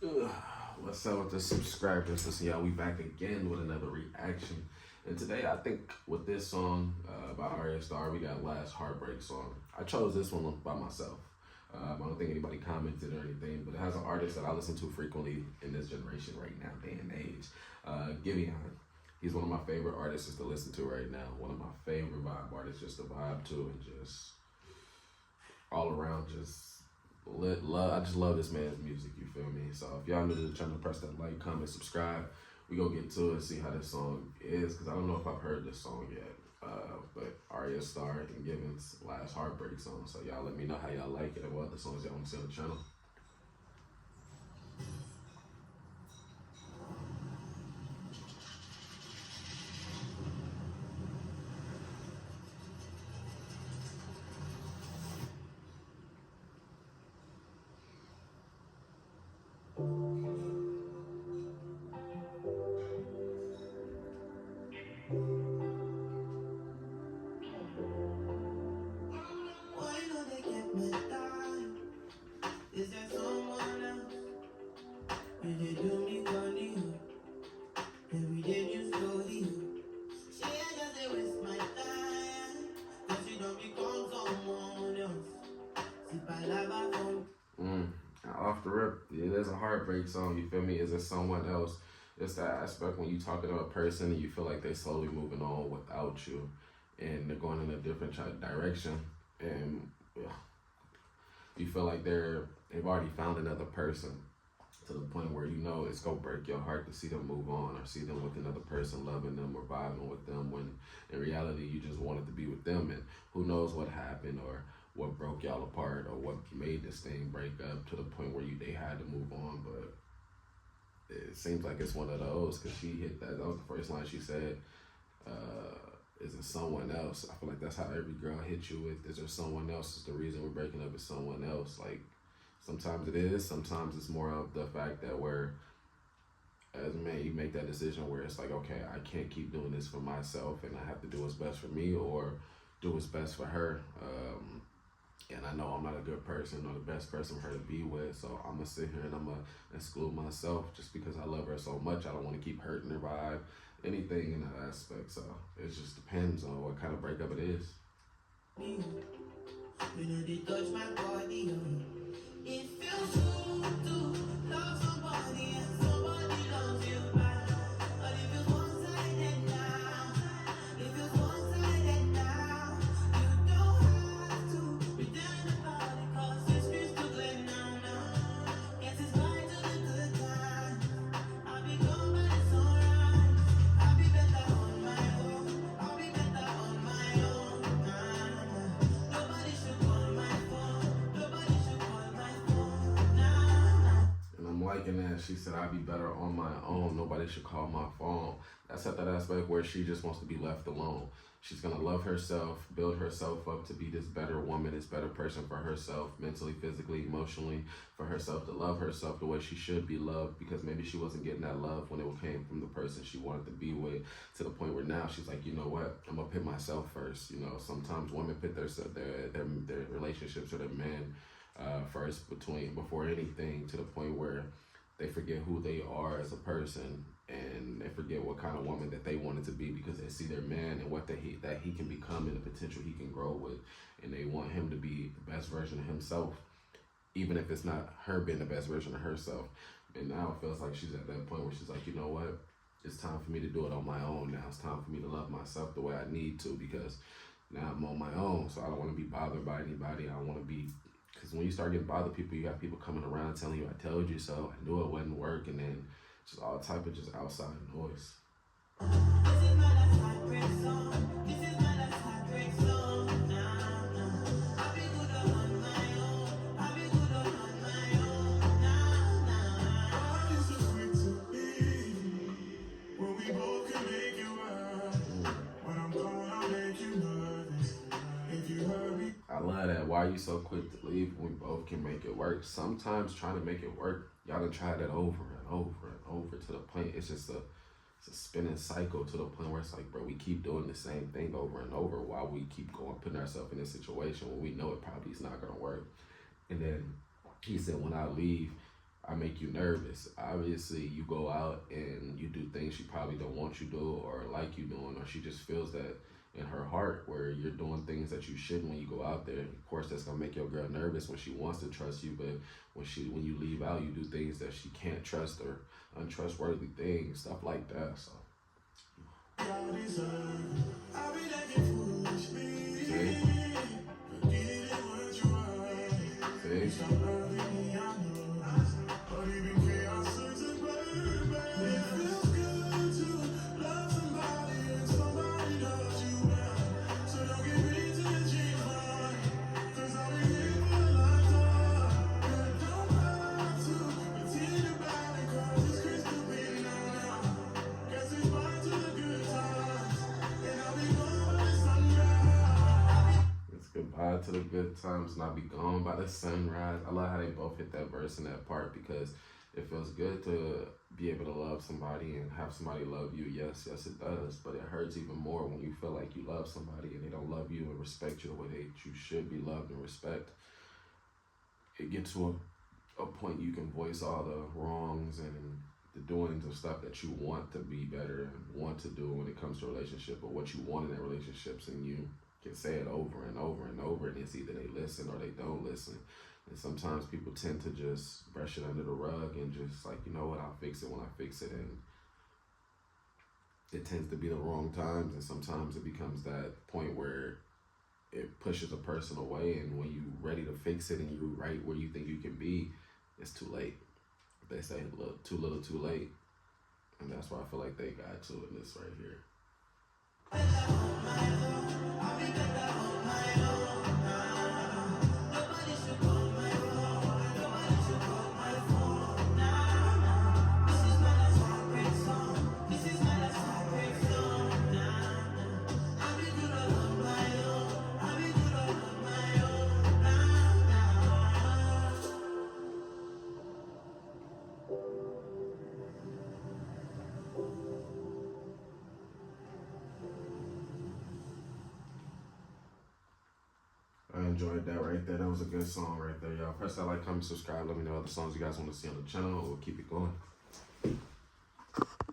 Ugh, what's up with the subscribers? Listen, y'all, we back again with another reaction. And today, I think with this song by Ayra Starr, we got last Heartbreak song. I chose this one by myself. I don't think anybody commented or anything, but it has an artist that I listen to frequently in this generation right now, day and age. Giveon. He's one of my favorite artists to listen to right now. One of my favorite vibe artists just to vibe to and just all around just love. I just love this man's music, you feel me? So if y'all new to the channel, press that like, comment, subscribe. We gonna get to it and see how this song is, because I don't know if I've heard this song yet. But Ayra Starr and Giveon's last Heartbreak song. So y'all let me know how y'all like it and what other songs y'all want to see on the channel. Is there someone else? You did do me funny. Every day you slowly. She doesn't waste my time. Cause you don't become someone else. Si palabra from. Off the rip, it is a heartbreak song, you feel me? Is it someone else? It's that aspect when you talking to a person and you feel like they slowly moving on without you and they're going in a different direction, and you feel like they've already found another person, to the point where you know it's gonna break your heart to see them move on or see them with another person, loving them or vibing with them, when in reality you just wanted to be with them. And who knows what happened or what broke y'all apart or what made this thing break up to the point where they had to move on. But it seems like it's one of those, because she hit that was the first line she said. Is it someone else? I feel like that's how every girl hits you with. Is there someone else? Is the reason we're breaking up with someone else? Like, sometimes it is. Sometimes it's more of the fact that as a man, you make that decision where it's like, okay, I can't keep doing this for myself, and I have to do what's best for me or do what's best for her. And I know I'm not a good person or the best person for her to be with, so I'm gonna sit here and I'm gonna exclude myself just because I love her so much. I don't want to keep hurting her vibe, anything in that aspect. So it just depends on what kind of breakup it is. When they touch my body, it feels good to love somebody and somebody loves you back. But if it's one-sided now, if it's one-sided now, you don't have to pretend about it, cause it's crystal clear now. Yes, it's right to the good time. I'll be gone by the sunrise. I'll be better on my own. I'll be better on my own. Nobody should call my phone. Nobody should call my phone. And I'm liking that. She said, I'd be better on my own. Nobody should call my phone. That's at that aspect where she just wants to be left alone. She's going to love herself, build herself up to be this better woman, this better person for herself, mentally, physically, emotionally, for herself to love herself the way she should be loved, because maybe she wasn't getting that love when it came from the person she wanted to be with, to the point where now she's like, you know what, I'm going to put myself first. You know, sometimes women put their relationships or their men first before anything, to the point where they forget who they are as a person, and they forget what kind of woman that they wanted to be, because they see their man and what that he can become and the potential he can grow with, and they want him to be the best version of himself, even if it's not her being the best version of herself. And now it feels like she's at that point where she's like, you know what, it's time for me to do it on my own now. It's time for me to love myself the way I need to, because now I'm on my own, so I don't want to be bothered by anybody. I don't want to be, because when you start getting bothered people, you got people coming around telling you, I told you so, I knew it wouldn't work, and then just all type of just outside noise. This is my last heartbreak song. This is my last heartbreak song. Nah. I'll be good on my own. I'll be good on my own. Nah. It's so sweet to be when we both can make you right. When I'm gone, I'll make you nervous. If you hurry. I love that. Why are you so quick to leave when we both can make it work? Sometimes trying to make it work, y'all done tried that over and over and over, to the point it's just a spinning cycle, to the point where it's like, bro, we keep doing the same thing over and over while we keep putting ourselves in this situation when we know it probably is not gonna work. And then he said, when I leave, I make you nervous. Obviously, you go out and you do things she probably don't want you to do or like you doing, or she just feels that in her heart where you're doing things that you shouldn't when you go out there. Of course, that's gonna make your girl nervous when she wants to trust you, but when you leave out, you do things that she can't trust or untrustworthy things, stuff like that. So, see, see. It's goodbye to the good times and I'll be gone by the sunrise. I love how they both hit that verse in that part because it feels good to be able to love somebody and have somebody love you. Yes, yes, it does. But it hurts even more when you feel like you love somebody and they don't love you and respect you the way that you should be loved and respect. It gets to a point you can voice all the wrongs and the doings and stuff that you want to be better and want to do when it comes to a relationship or what you want in that relationships, and you can say it over and over and over, and it's either they listen or they don't listen. And sometimes people tend to just brush it under the rug and just like, you know what, I'll fix it when I fix it. And it tends to be the wrong times, and sometimes it becomes that point where it pushes a person away, and when you're ready to fix it and you're right where you think you can be, it's too late. They say too little, too late. And that's why I feel like they got to in this right here. I enjoyed that right there. That was a good song right there, y'all. Press that like, comment, subscribe. Let me know other songs you guys want to see on the channel. We'll keep it going.